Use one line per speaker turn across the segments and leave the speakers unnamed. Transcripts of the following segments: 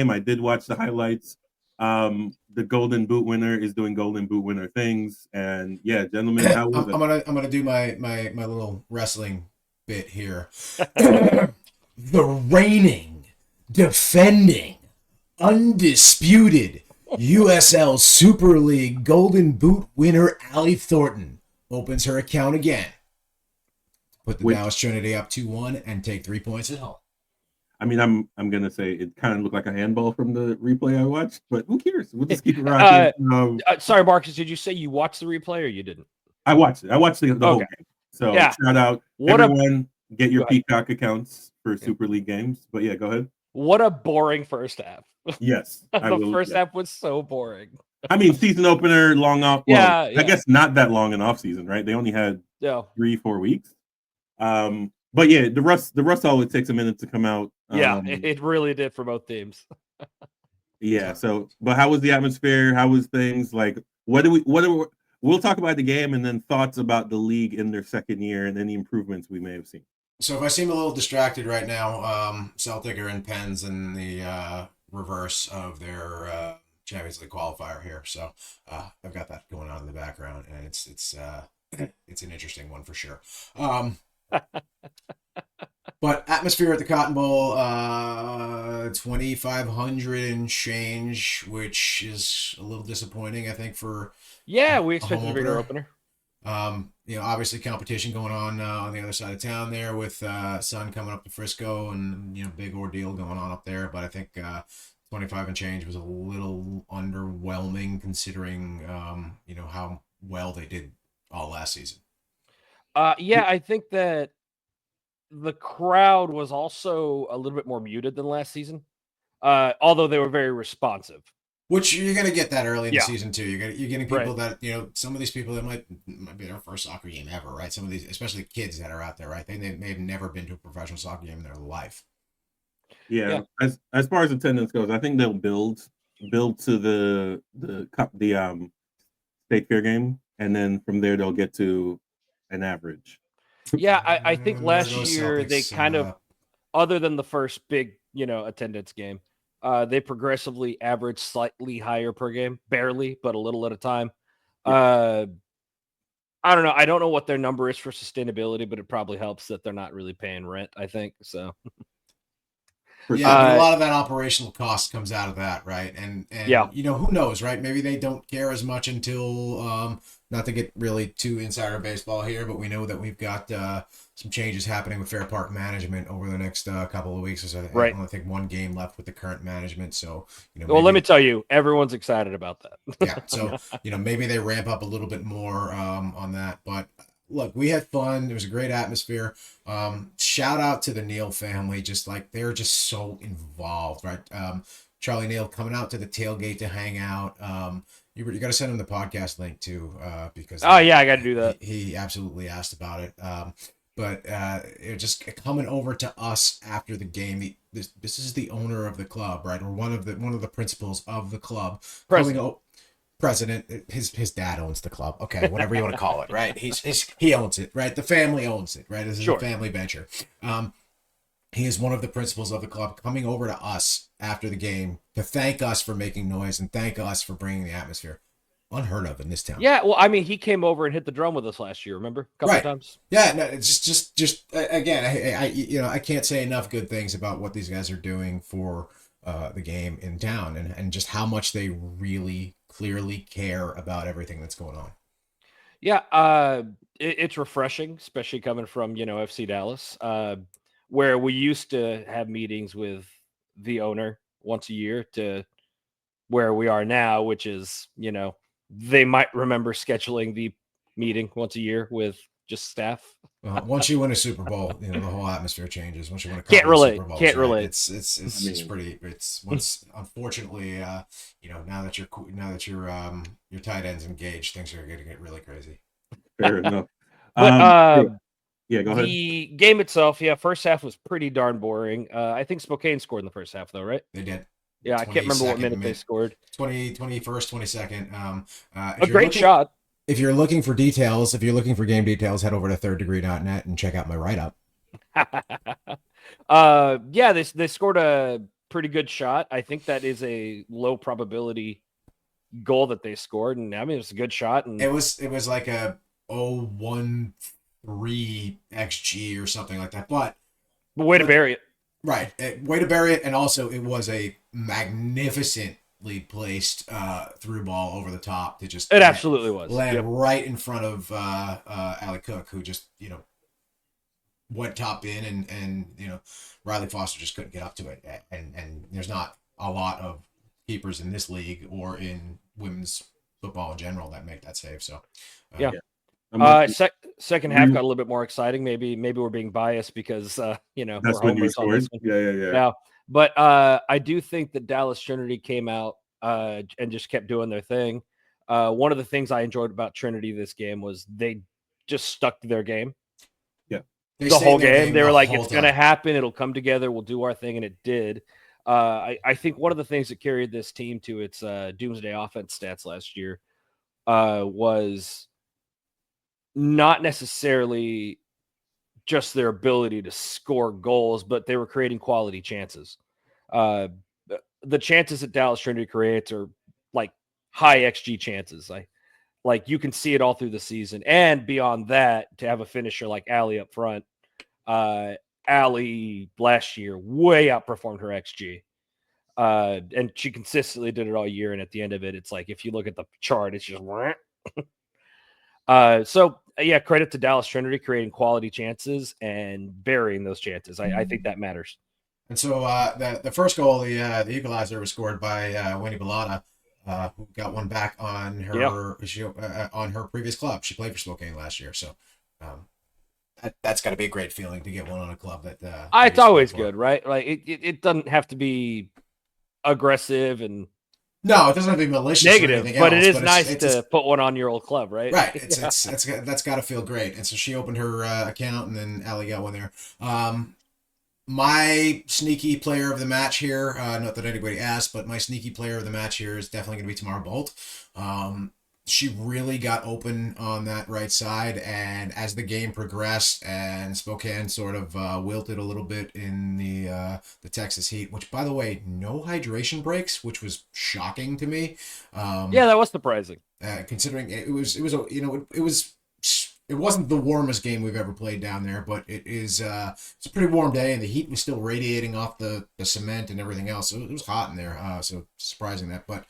game. I did watch the highlights. The Golden Boot winner is doing Golden Boot winner things, and yeah, gentlemen, how was it?
I'm gonna do my little wrestling bit here. The reigning, defending, undisputed USL Super League Golden Boot winner Allie Thornton opens her account again. Put the Dallas Trinity up 2-1 and take 3 points at home.
I mean, I'm gonna say it kind of looked like a handball from the replay I watched, but who cares? We'll just keep it rocking.
Sorry, Marcus, did you say you watched the replay or you didn't?
I watched it. I watched the whole game. So shout out everyone. Get your Peacock accounts for Super League games. But yeah, go ahead.
What a boring first half.
Yes.
The first half was so boring.
I mean, season opener, long off. Well, I guess not that long an off season, right? They only had 3-4 weeks. But yeah, the rust always takes a minute to come out.
Yeah, it really did for both teams.
Yeah. So, but how was the atmosphere? How was things like? We'll talk about the game and then thoughts about the league in their second year and any improvements we may have seen.
So if I seem a little distracted right now, Celtic are in pens in the reverse of their Champions League qualifier here. So I've got that going on in the background, and it's an interesting one for sure. But atmosphere at the Cotton Bowl, 2,500 and change, which is a little disappointing, I think, for
we expected a bigger opener.
Obviously competition going on the other side of town there with Sun coming up to Frisco and big ordeal going on up there. But I think 25 and change was a little underwhelming considering how well they did all last season.
I think that the crowd was also a little bit more muted than last season, although they were very responsive.
Which you're going to get that early in the season too. You're getting people that, some of these people that might be their first soccer game ever, right? Some of these, especially kids that are out there, right? They may have never been to a professional soccer game in their life.
Yeah. As far as attendance goes, I think they'll build to the state fair game, and then from there they'll get to an average.
Yeah, I think last year Celtics, they kind of, other than the first big, attendance game, they progressively averaged slightly higher per game, barely, but a little at a time. I don't know. I don't know what their number is for sustainability, but it probably helps that they're not really paying rent, I think. So,
but a lot of that operational cost comes out of that, right? And who knows, right? Maybe they don't care as much until not to get really too insider baseball here, but we know that we've got some changes happening with Fair Park management over the next couple of weeks. I only think one game left with the current management. So,
let me tell you, everyone's excited about that.
Yeah. So, maybe they ramp up a little bit more on that. But look, we had fun. There was a great atmosphere. Shout out to the Neal family. Just like they're just so involved, right? Charlie Neal coming out to the tailgate to hang out. You got to send him the podcast link too, because
I got to do that.
He absolutely asked about it. But just coming over to us after the game. This is the owner of the club, right, or one of the principals of the club. President. His dad owns the club. Okay, whatever you want to call it, right? He owns it, right? The family owns it, right? This is a family venture. He is one of the principals of the club coming over to us after the game to thank us for making noise and thank us for bringing the atmosphere. Unheard of in this town.
Yeah, well, I mean, he came over and hit the drum with us last year. Remember, a couple of times.
Yeah, no, it's just again, I can't say enough good things about what these guys are doing for the game in town and just how much they really clearly care about everything that's going on.
Yeah, it's refreshing, especially coming from FC Dallas, where we used to have meetings with the owner once a year to where we are now, which is they might remember scheduling the meeting once a year with just staff.
Once you win a Super Bowl, the whole atmosphere changes. Once you win a
Super Bowl,
can't
relate.
It's pretty. It's once unfortunately, now that your tight end's engaged, things are going to get really crazy.
Fair enough.
But
yeah, go ahead.
The game itself, first half was pretty darn boring. I think Spokane scored in the first half, though, right?
They did.
Yeah, I can't remember what minute they scored.
21st, 22nd.
A great shot.
If you're looking for details, if you're looking for game details, head over to thirddegree.net and check out my write-up.
They scored a pretty good shot. I think that is a low probability goal that they scored, and I mean, it was a good shot. And
it was like a 0.13 xG or something like that. But
way to bury it.
Right, way to bury it, and also it was a magnificently placed through ball over the top to just
absolutely was
land right in front of Ali Cook, who just went top in, and Riley Foster just couldn't get up to it, and there's not a lot of keepers in this league or in women's football in general that make that save. So
second half got a little bit more exciting. Maybe we're being biased because
that's
we're
when you
homers on this
scored.
one.
Yeah.
Now, but I do think that Dallas Trinity came out and just kept doing their thing. One of the things I enjoyed about Trinity this game was they just stuck to their game.
Yeah,
the whole game. They were like, it's going to happen. It'll come together. We'll do our thing, and it did. I think one of the things that carried this team to its doomsday offense stats last year was not necessarily just their ability to score goals, but they were creating quality chances. The chances that Dallas Trinity creates are like high XG chances. Like you can see it all through the season. And beyond that, to have a finisher like Allie up front, Allie last year way outperformed her XG. And she consistently did it all year. And at the end of it, it's like, if you look at the chart, it's just so yeah, credit to Dallas Trinity creating quality chances and burying those chances. I think that matters.
And so the first goal, the equalizer, was scored by Winnie Bellata, who got one back on her on her previous club. She played for Spokane last year, so that's got to be a great feeling to get one on a club that.
It's always good, right? Like it doesn't have to be aggressive and.
No, it doesn't have to be malicious
negative, but
else,
it is nice to put one on your old club, right?
Right. That's got to feel great. And so she opened her account, and then Allie got one there. My sneaky player of the match here, not that anybody asked, but my sneaky player of the match here is definitely going to be Tamara Bolt. She really got open on that right side, and as the game progressed and Spokane sort of wilted a little bit in the Texas heat, which, by the way, no hydration breaks, which was shocking to me.
Yeah, that was surprising.
Considering it wasn't the warmest game we've ever played down there, but it's a pretty warm day, and the heat was still radiating off the cement and everything else. So it was hot in there, so surprising that. But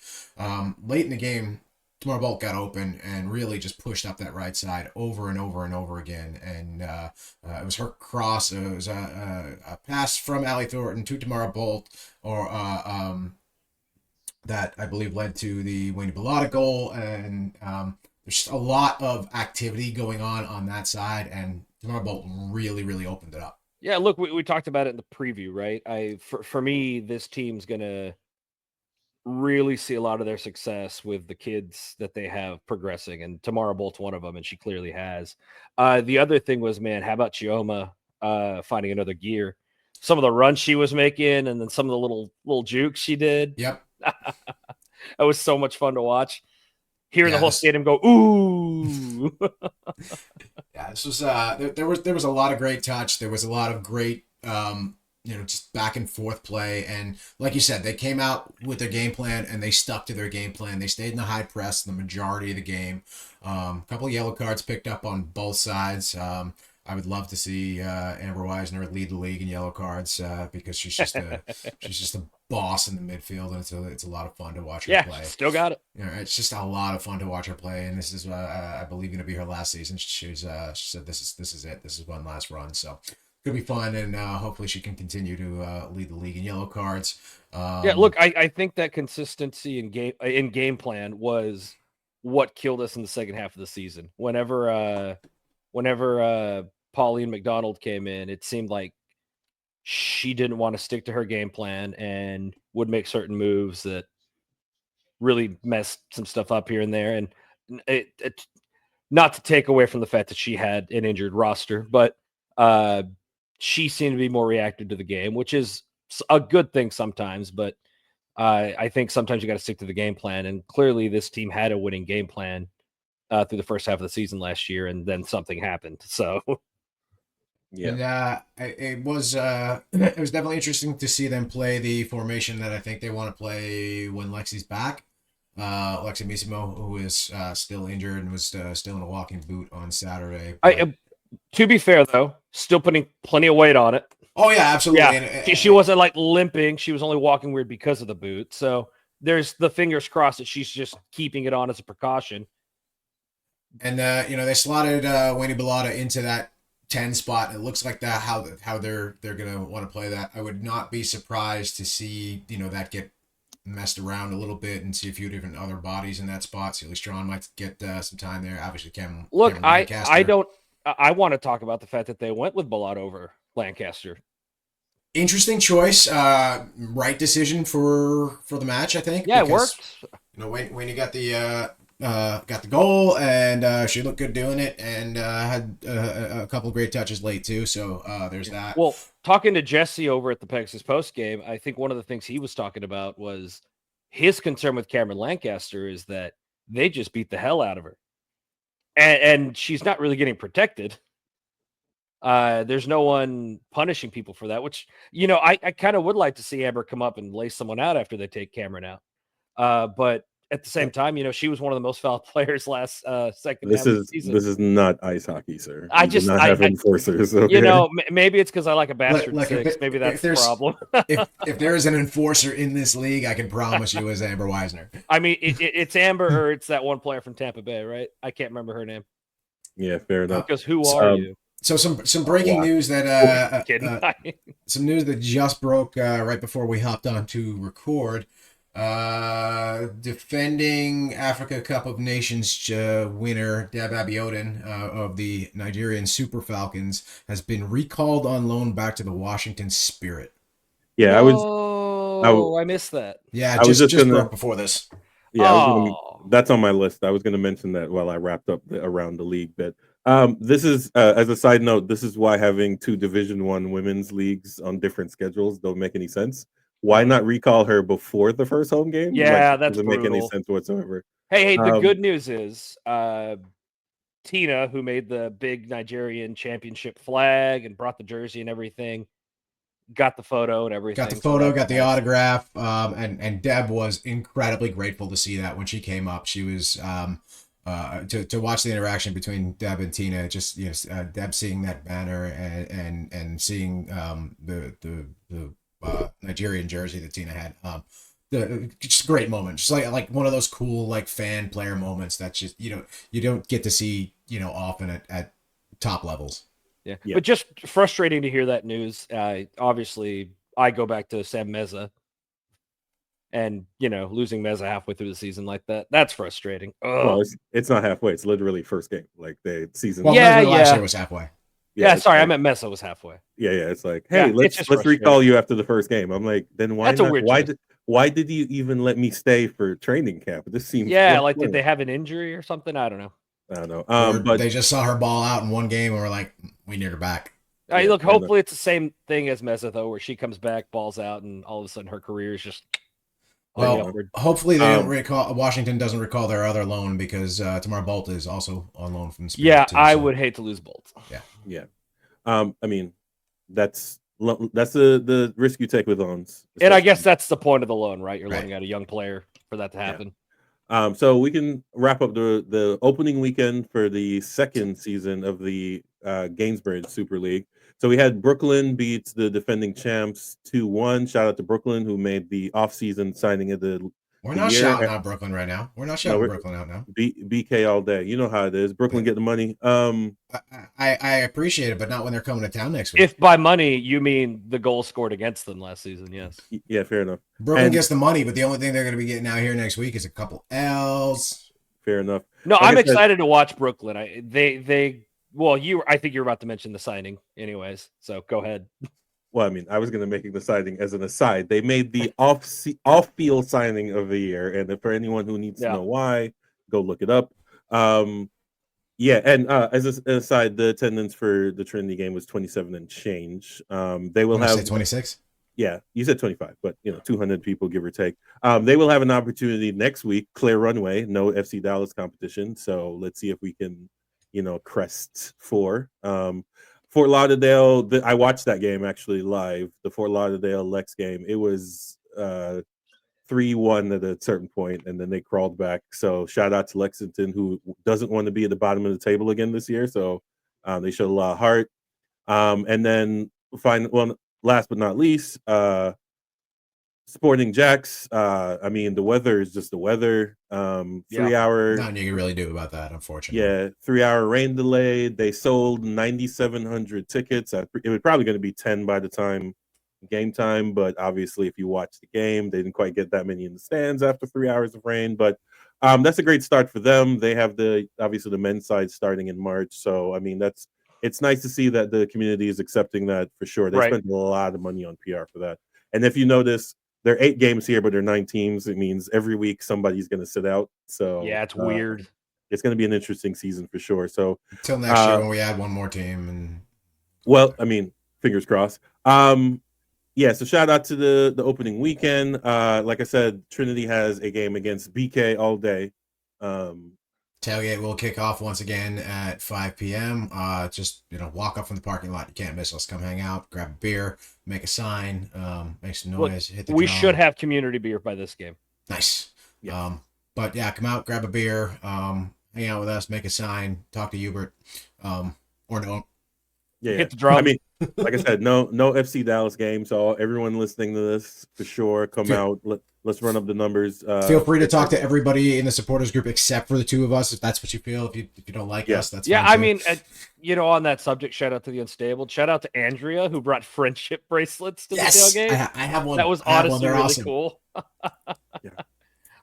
late in the game, Tamara Bolt got open and really just pushed up that right side over and over and over again. And it was her cross. It was a pass from Allie Thornton to Tamara Bolt, or that I believe led to the Winnie Bellata goal. And there's just a lot of activity going on that side, and Tamara Bolt really, really opened it up.
Yeah, look, we talked about it in the preview, right? For me, this team's gonna really see a lot of their success with the kids that they have progressing, and Tamara Bolt's one of them, and she clearly has. The other thing was, man, how about Chioma finding another gear? Some of the runs she was making, and then some of the little jukes she did.
Yep,
that was so much fun to watch. Hearing the whole stadium go, ooh.
Yeah, this was there was a lot of great touch. There was a lot of great just back and forth play. And like you said, they came out with their game plan and they stuck to their game plan. They stayed in the high press the majority of the game. A couple of yellow cards picked up on both sides. I would love to see Amber Weisner lead the league in yellow cards because she's just a boss in the midfield, and it's a lot of fun to watch her play.
Still got it.
It's just a lot of fun to watch her play, and this is I believe going to be her last season. She said this is it. This is one last run, so could be fun, and hopefully she can continue to lead the league in yellow cards.
Look, I think that consistency in game plan was what killed us in the second half of the season. Whenever Pauline McDonald came in, it seemed like she didn't want to stick to her game plan and would make certain moves that really messed some stuff up here and there. And it not to take away from the fact that she had an injured roster, but she seemed to be more reactive to the game, which is a good thing sometimes. But I think sometimes you got to stick to the game plan. And clearly this team had a winning game plan through the first half of the season last year, and then something happened. So
Yeah.
And it was definitely interesting to see them play the formation that I think they want to play when Lexi's back. Lexi Misimo, who is still injured and was still in a walking boot on Saturday.
To be fair, though, still putting plenty of weight on it.
Oh yeah, absolutely.
Yeah,
and
she wasn't like limping. She was only walking weird because of the boot. So there's the fingers crossed that she's just keeping it on as a precaution.
And they slotted Wayne Bellata into that 10 spot. It looks like that how they're gonna want to play that. I would not be surprised to see that get messed around a little bit and see a few different other bodies in that spot. Celie Strong might get some time there. Obviously, Cameron Lancaster.
I want to talk about the fact that they went with Bellata over Lancaster.
Interesting choice. Right decision for the match, I think.
Yeah, because, it
worked. Wayne got the goal, and she looked good doing it, and had a couple of great touches late too. So there's that.
Well, talking to Jesse over at the Pegasus post game, I think one of the things he was talking about was his concern with Cameron Lancaster is that they just beat the hell out of her, and she's not really getting protected. There's no one punishing people for that, which, I kind of would like to see Amber come up and lay someone out after they take Cameron out. But at the same time, she was one of the most foul players last second half of the season.
This is not ice hockey, sir.
I just
do not have enforcers. Okay?
Maybe it's because I like a bastard six. Maybe that's the problem.
if there is an enforcer in this league, I can promise you is Amber Wisner.
I mean, it's Amber or it's that one player from Tampa Bay, right? I can't remember her name.
Yeah, fair enough.
Because who are you?
So some breaking news that some news that just broke right before we hopped on to record. Defending Africa Cup of Nations winner Deb Abiodun of the Nigerian Super Falcons has been recalled on loan back to the Washington Spirit.
Yeah,
I missed that.
Yeah, I just broke before this.
Yeah, that's on my list. I was going to mention that while I wrapped up around the league bit. This is as a side note, this is why having two Division I women's leagues on different schedules don't make any sense. Why not recall her before the first home game?
Yeah, that
doesn't make any sense whatsoever.
Hey, the good news is Tina, who made the big Nigerian championship flag and brought the jersey and everything, got the photo and everything.
Got the photo, got the autograph, and Deb was incredibly grateful to see that when she came up. She was to watch the interaction between Deb and Tina. Just Deb seeing that banner and seeing the Nigerian jersey that Tina had. Just a great moment. Just like one of those cool fan player moments that just you don't get to see often at top levels.
Yeah. But just frustrating to hear that news. Obviously, I go back to Sam Meza, and losing Meza halfway through the season like that. That's frustrating.
Well, it's not halfway. It's literally first game. Like the season.
Well, last year was halfway.
Yeah, sorry, I meant Mesa was halfway.
Yeah. It's like, hey, let's recall you after the first game. I'm like, then why not? Why did you even let me stay for training camp? This seems
did they have an injury or something? I don't
know.
But they just saw her ball out in one game and were like, we need her back.
Look, hopefully it's the same thing as Mesa though, where she comes back, balls out, and all of a sudden her career is just.
Well, hopefully they don't recall. Washington doesn't recall their other loan because Tamara Bolt is also on loan from the Spirit.
Yeah, I would hate to lose Bolt.
Yeah.
I mean, that's the risk you take with loans.
And I guess that's the point of the loan, right? You're loaning out a young player for that to happen.
Yeah. So we can wrap up the opening weekend for the second season of the Gainsborough Super League. So we had Brooklyn beat the defending champs 2-1. Shout out to Brooklyn, who made the offseason signing of the
We're not shouting out Brooklyn right now. We're not shouting Brooklyn out now.
BK all day. You know how it is. Brooklyn get the money.
I appreciate it, but not when they're coming to town next week.
If by money you mean the goal scored against them last season, yes.
Yeah, fair enough.
Brooklyn gets the money, but the only thing they're going to be getting out here next week is a couple L's.
Fair enough.
No, I'm excited to watch Brooklyn. I think you're about to mention the signing anyways, so go ahead.
Well, I mean, I was going to make the signing as an aside. They made the off-field signing of the year, and for anyone who needs to know why, go look it up. And as an aside, the attendance for the Trinity game was 27 and change. They will have
26.
Yeah, you said 25, but 200 people, give or take. They will have an opportunity next week. Clear runway, no FC Dallas competition. So let's see if we can, crest 4. Fort Lauderdale. I watched that game actually live. The Fort Lauderdale Lex game. It was 3-1 at a certain point, and then they crawled back. So shout out to Lexington, who doesn't want to be at the bottom of the table again this year. So they showed a lot of heart. And then last but not least, Sporting Jacks. I mean, the weather is just the weather. 3 hour.
Nothing you can really do about that, unfortunately.
Yeah, 3 hour rain delay. They sold 9,700 tickets. It was probably going to be 10 by the time game time, but obviously if you watch the game, they didn't quite get that many in the stands after 3 hours of rain. But that's a great start for them. They have obviously the men's side starting in March. So I mean, it's nice to see that the community is accepting that for sure. They spent a lot of money on PR for that. And if you notice, there are 8 games here, but there are 9 teams. It means every week somebody's going to sit out. So
yeah, it's weird.
It's going to be an interesting season for sure. So
until next year when we add one more team, and
well, I mean, fingers crossed. Yeah, so shout out to the opening weekend. Like I said, Trinity has a game against BK all day.
Tailgate will kick off once again at 5 p.m. Just walk up from the parking lot. You can't miss us. Come hang out, grab a beer, make a sign, make some noise, hit the drum.
We should have community beer by this game.
Nice.
Yeah.
But yeah, come out, grab a beer, hang out with us, make a sign, talk to Hubert, or don't.
Yeah,
hit the drum.
I mean, like I said, no FC Dallas game. So everyone listening to this, for sure, come out. Let's run up the numbers.
Feel free to talk to everybody in the supporters group except for the 2 of us, if that's what you feel. If you don't like us, that's fine.
I mean, on that subject, shout out to the Unstable. Shout out to Andrea, who brought friendship bracelets to the tailgate.
I have one.
That was honestly really
awesome.
Cool.
Yeah.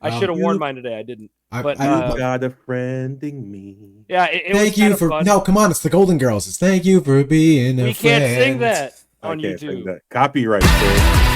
I should have worn mine today. I didn't. But
you got a friending me.
Yeah, it
thank
was
you for
fun.
No, come on, it's the Golden Girls. It's thank you for being a friend.
We can't sing that on
I can't
YouTube.
sing that. Copyright. Sir.